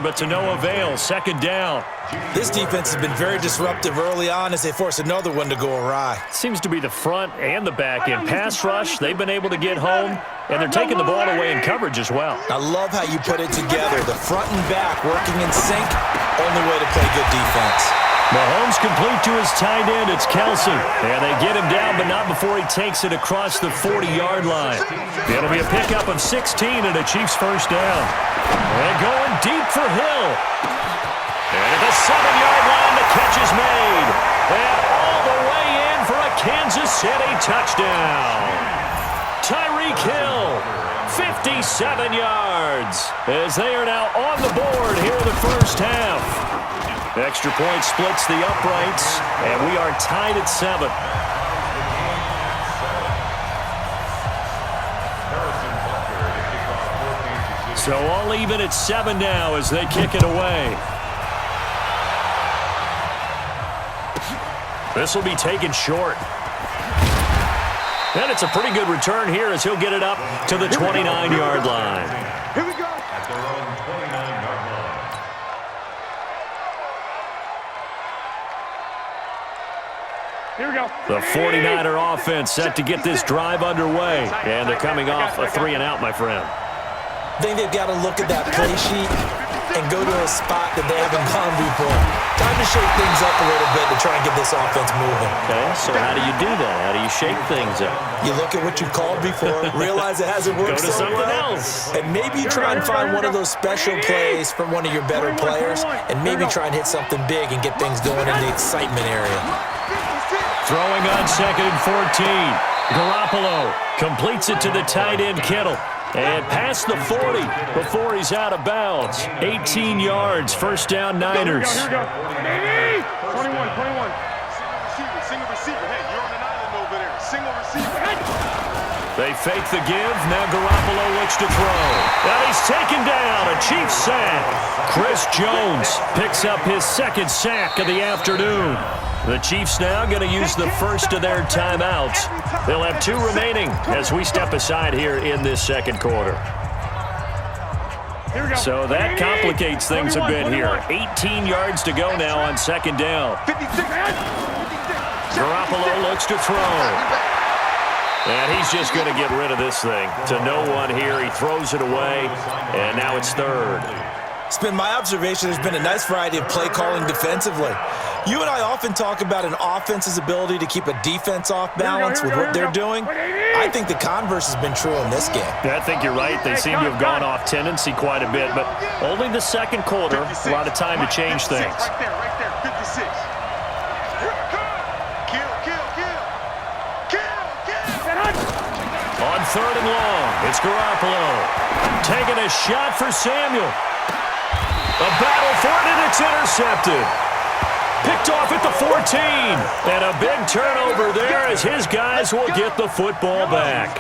but to no avail. Second down. This defense has been very disruptive early on as they force another one to go awry. Seems to be the front and the back end. Pass rush, they've been able to get home, and they're taking the ball away in coverage as well. I love how you put it together. The front and back working in sync. Only way to play good defense. Mahomes complete to his tight end. It's Kelsey. And they get him down, but not before he takes it across the 40-yard line. It'll be a pickup of 16 and a Chiefs first down. And going deep for Hill. And at the 7-yard line, the catch is made. And all the way in for a Kansas City touchdown. Tyreek Hill, 57 yards, as they are now on the board here in the first half. Extra point splits the uprights, and we are tied at 7. So all even at 7 now as they kick it away. This will be taken short. And it's a pretty good return here as he'll get it up to the 29-yard line. Here we go. At their own 29-yard line. Here we go. The 49er offense set to get this drive underway. And they're coming off a 3-and-out, my friend. I think they've got to look at that play sheet and go to a spot that they haven't gone before. Time to shake things up a little bit to try and get this offense moving. Okay, so how do you do that? How do you shake things up? You look at what you called before, realize it hasn't worked Go to so something well, else. and maybe you try and find one of those special plays from one of your better players, and maybe try and hit something big and get things going in the excitement area. Throwing on 2nd and 14. Garoppolo completes it to the tight end Kittle. And past the 40 before he's out of bounds. 18 yards, first down Niners. Here we go. 21. Single receiver. Hey, you're on an island over there. Single receiver. They fake the give. Now Garoppolo looks to throw. And he's taken down. A Chiefs sack. Chris Jones picks up his second sack of the afternoon. The Chiefs now going to use the first of their timeouts. They'll have 2 remaining as we step aside here in this second quarter. So that complicates things a bit here. 18 yards to go now on second down. Garoppolo looks to throw. And he's just going to get rid of this thing. To no one here. He throws it away, and now it's third. It's been my observation there's been a nice variety of play calling defensively. You and I often talk about an offense's ability to keep a defense off balance with what they're doing. I think the converse has been true in this game. Yeah, I think you're right. They seem to have gone off tendency quite a bit, but only the second quarter, a lot of time to change things. Right there, 56. On 3rd and long, it's Garoppolo. Taking a shot for Samuel. A battle for it, and it's intercepted. Picked off at the 14. And a big turnover there as his guys will get the football back.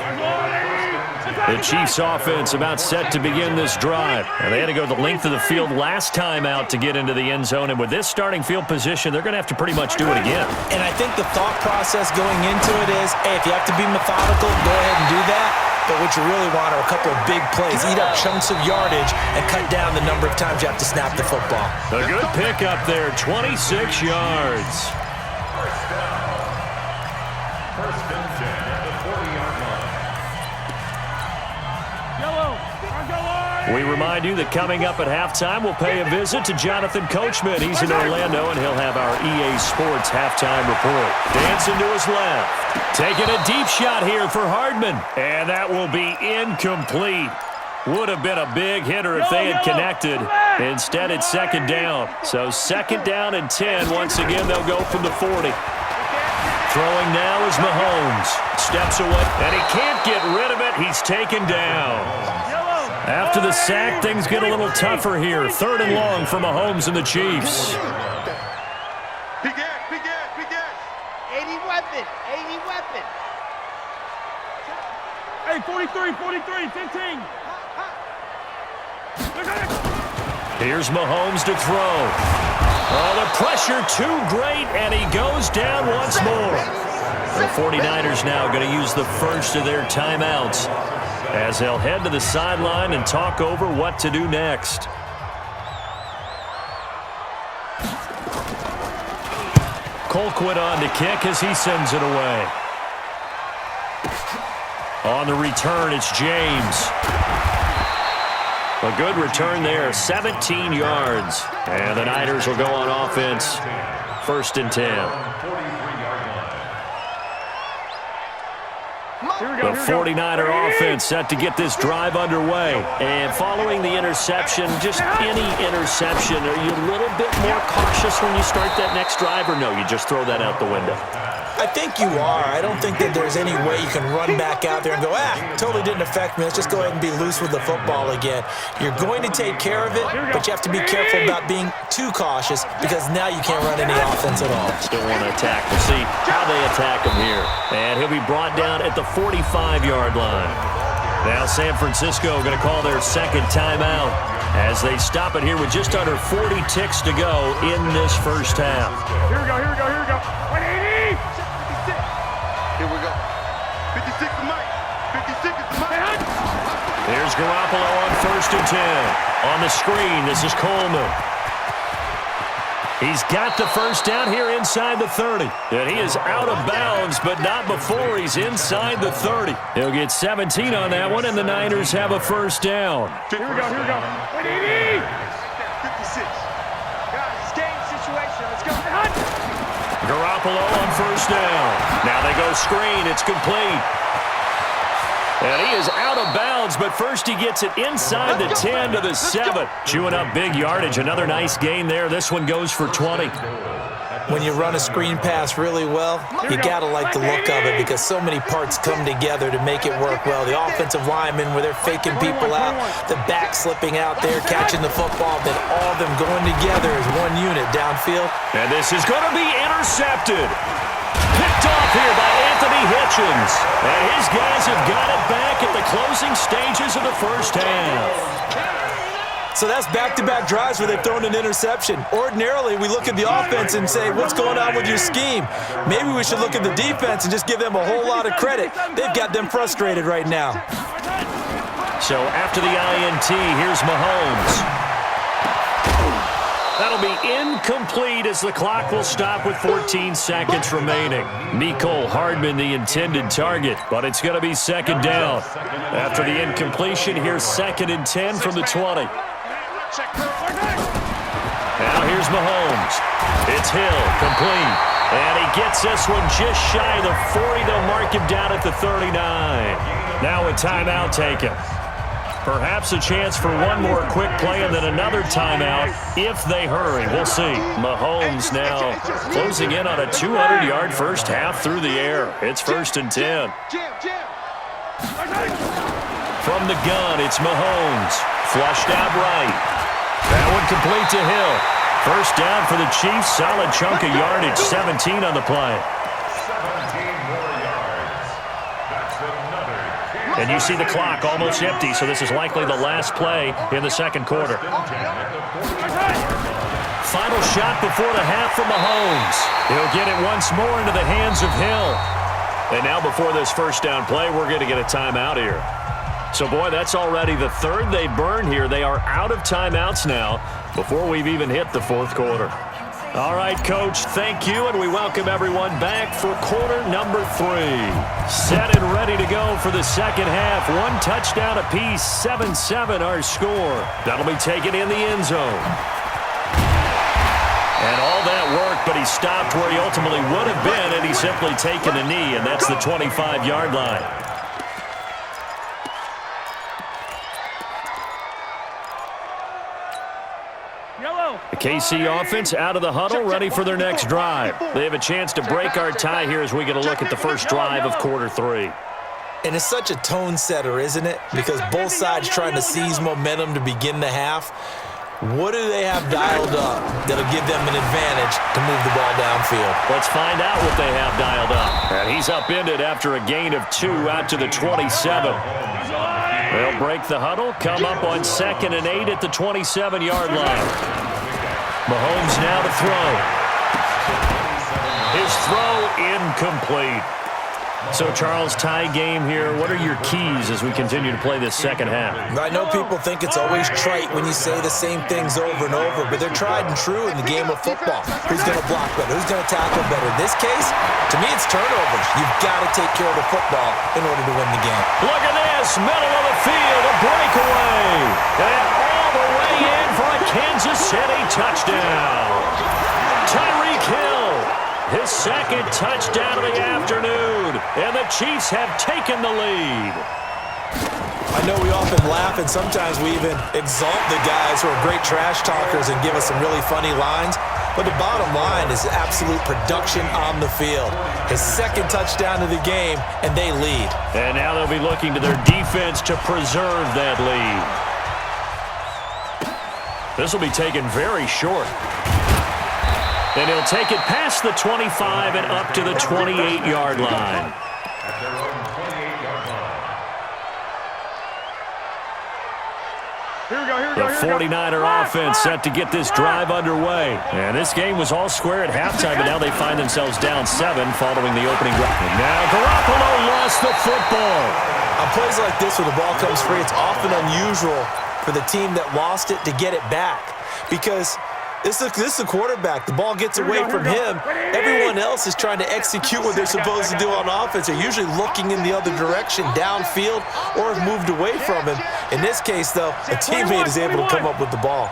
The Chiefs offense about set to begin this drive. And they had to go the length of the field last time out to get into the end zone. And with this starting field position, they're going to have to pretty much do it again. And I think the thought process going into it is, hey, if you have to be methodical, go ahead and do that. But what you really want are a couple of big plays, eat up chunks of yardage, and cut down the number of times you have to snap the football. A good pickup there, 26 yards. First and 10 at the 40-yard line. We remind you that coming up at halftime, we'll pay a visit to Jonathan Coachman. He's in Orlando, and he'll have our EA Sports halftime report. Dancing to his left. Taking a deep shot here for Hardman. And that will be incomplete. Would have been a big hitter if they had connected. Instead, it's second down. So second down and 10. Once again, they'll go from the 40. Throwing now is Mahomes. Steps away, and he can't get rid of it. He's taken down. After the sack, things get a little tougher here. 3rd and long for Mahomes and the Chiefs. Big ass. 80 weapon. Hey, 43, 15. Here's Mahomes to throw. Oh, the pressure too great, and he goes down once more. The 49ers now going to use the first of their timeouts as they'll head to the sideline and talk over what to do next. Colquitt on to kick as he sends it away. On the return, it's James. A good return there, 17 yards. And the Niners will go on offense, 1st and 10. The 49er offense set to get this drive underway. And following the interception, just any interception, are you a little bit more cautious when you start that next drive, or no, you just throw that out the window? I think you are. I don't think that there's any way you can run back out there and go, totally didn't affect me. Let's just go ahead and be loose with the football again. You're going to take care of it, but you have to be careful about being too cautious because now you can't run any offense at all. Still want to attack. We'll see how they attack him here. And he'll be brought down at the 45-yard line. Now San Francisco going to call their second timeout as they stop it here with just under 40 ticks to go in this first half. Here we go. 180! Here we go. 56 to Mike. 56 to Mike. Here's Garoppolo on 1st and 10. On the screen, this is Coleman. He's got the first down here inside the 30. And he is out of bounds, but not before he's inside the 30. He'll get 17 on that one, and the Niners have a first down. Here we go. 180! 56. Guys, it's game situation. Let's go. Garoppolo on first down. Now they go screen. It's complete. And he is out of bounds, but first he gets it inside the 10 to the 7. Chewing up big yardage. Another nice gain there. This one goes for 20. When you run a screen pass really well, you got to like the look of it because so many parts come together to make it work well. The offensive linemen, where they're faking people out, the back slipping out there, catching the football, then all of them going together as one unit downfield. And this is going to be intercepted. Picked off here by Anthony Hitchens. And his guys have got it back at the closing stages of the first half. So that's back-to-back drives where they've thrown an interception. Ordinarily, we look at the offense and say, what's going on with your scheme? Maybe we should look at the defense and just give them a whole lot of credit. They've got them frustrated right now. So after the INT, here's Mahomes. That'll be incomplete as the clock will stop with 14 seconds remaining. Mecole Hardman, the intended target, but it's going to be second down. After the incompletion, here's 2nd and 10 from the 20. Now here's Mahomes. It's Hill, complete. And he gets this one just shy of the 40. They'll mark him down at the 39. Now a timeout taken. Perhaps a chance for one more quick play and then another timeout if they hurry. We'll see. Mahomes now closing in on a 200-yard first half through the air. It's 1st and 10. From the gun, it's Mahomes. Flushed out right. That one complete to Hill. First down for the Chiefs. Solid chunk of yardage. 17 on the play. And you see the clock almost empty, so this is likely the last play in the second quarter. Final shot before the half from Mahomes. He'll get it once more into the hands of Hill. And now before this first down play, we're going to get a timeout here. So, boy, that's already the third they burned here. They are out of timeouts now before we've even hit the fourth quarter. All right, Coach, thank you, and we welcome everyone back for quarter number 3. Set and ready to go for the second half. One touchdown apiece, 7-7 our score. That'll be taken in the end zone. And all that work, but he stopped where he ultimately would have been, and he's simply taken a knee, and that's the 25-yard line. The KC offense out of the huddle, ready for their next drive. They have a chance to break our tie here as we get a look at the first drive of quarter 3. And it's such a tone setter, isn't it? Because both sides trying to seize momentum to begin the half. What do they have dialed up that'll give them an advantage to move the ball downfield? Let's find out what they have dialed up. And he's upended after a gain of 2 out to the 27. They'll break the huddle, come up on 2nd and 8 at the 27-yard line. Mahomes now to throw. His throw incomplete. So, Charles, tie game here. What are your keys as we continue to play this second half? I know people think it's always trite when you say the same things over and over, but they're tried and true in the game of football. Who's going to block better? Who's going to tackle better? In this case, to me, it's turnovers. You've got to take care of the football in order to win the game. Look at this, middle of the field, a breakaway. And all the way in for a Kansas City touchdown. Tyreek Hill, his second touchdown of the afternoon, and the Chiefs have taken the lead. I know we often laugh, and sometimes we even exalt the guys who are great trash talkers and give us some really funny lines, but the bottom line is absolute production on the field. His second touchdown of the game, and they lead. And now they'll be looking to their defense to preserve that lead. This will be taken very short. And he'll take it past the 25 and up to the 28-yard line. At their own 28-yard line. The 49er offense set to get this drive underway. And this game was all square at halftime, but now they find themselves down 7 following the opening drive. And now Garoppolo lost the football. On plays like this where the ball comes free, it's often unusual for the team that lost it to get it back, because this is the quarterback. The ball gets away from him. Everyone else is trying to execute what they're supposed to do on offense. They're usually looking in the other direction, downfield, or have moved away from him. In this case, though, a teammate is able to come up with the ball.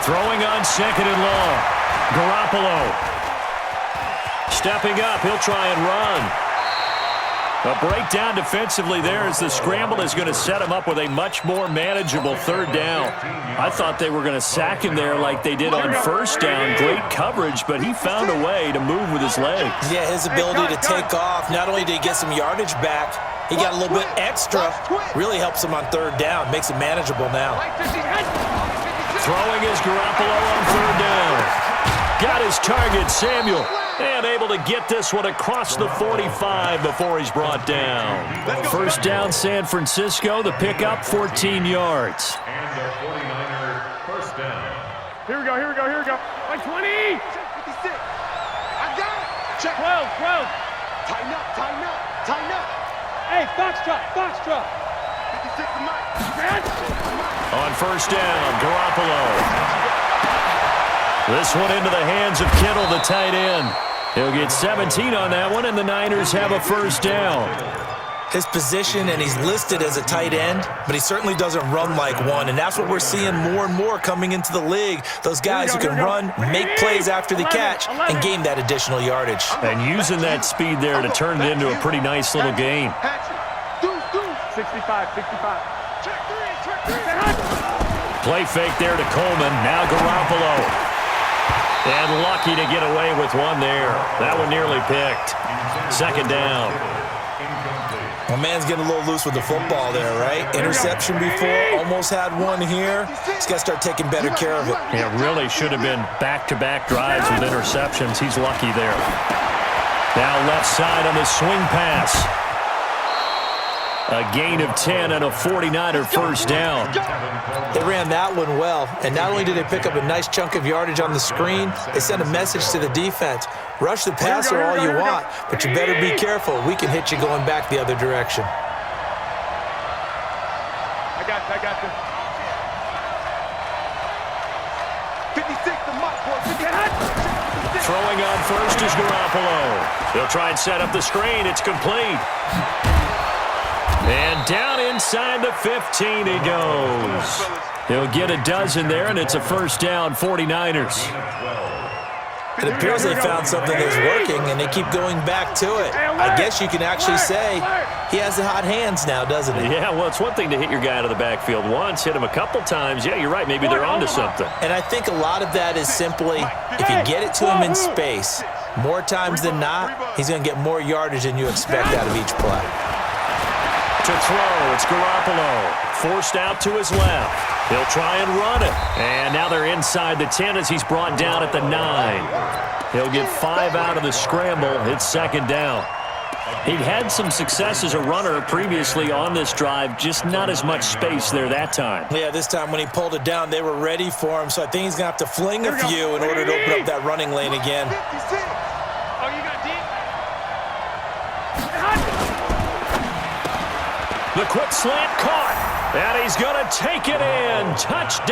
Throwing on second and long. Garoppolo. Stepping up, he'll try and run. A breakdown defensively there as the scramble is going to set him up with a much more manageable third down. I thought they were going to sack him there like they did on first down. Great coverage, but he found a way to move with his legs. Yeah, his ability to take off, not only did he get some yardage back, he got a little bit extra. Really helps him on third down, makes it manageable now. Throwing is Garoppolo on third down. Got his target, Samuel. And able to get this one across the 45 before he's brought down. First down, San Francisco. The pickup, 14 yards. And the 49er first down. Here we go. Like 20. 56. I got it. Check. 12. Tighten up. Hey, Foxtrot. 56 to Mike. On first down, Garoppolo. This one into the hands of Kittle, the tight end. He'll get 17 on that one, and the Niners have a first down. His position, and he's listed as a tight end, but he certainly doesn't run like one, and that's what we're seeing more and more coming into the league. Those guys who can run, make plays after the catch, and gain that additional yardage. And using that speed there to turn it into a pretty nice little game. 65. Check three. Play fake there to Coleman. Now Garoppolo. And lucky to get away with one there. That one nearly picked. Second down. My man's getting a little loose with the football there, right? Interception before, almost had one here. He's got to start taking better care of it. Yeah, really should have been back-to-back drives with interceptions. He's lucky there. Now left side on the swing pass. A gain of 10 and a 49er first down. They ran that one well, and not only did they pick up a nice chunk of yardage on the screen, they sent a message to the defense. Rush the passer all you want, but you better be careful. We can hit you going back the other direction. I got you. 56 to Mike, boy. Throwing on first is Garoppolo. They'll try and set up the screen. It's complete. And down inside the 15 he goes. He'll get a dozen there, and it's a first down, 49ers. It appears they found something that's working, and they keep going back to it. I guess you can actually say he has the hot hands now, doesn't he? Yeah, well, it's one thing to hit your guy out of the backfield once, hit him a couple times. Yeah, you're right. Maybe they're onto something. And I think a lot of that is simply if you get it to him in space, more times than not, he's going to get more yardage than you expect out of each play. To throw, it's Garoppolo. Forced out to his left. He'll try and run it. And now they're inside the 10 as he's brought down at the 9. He'll get 5 out of the scramble. It's second down. He'd had some success as a runner previously on this drive, just not as much space there that time. Yeah, this time when he pulled it down, they were ready for him, so I think he's going to have to fling a few in order to open up that running lane again. The quick slant caught. And he's going to take it in. Touchdown.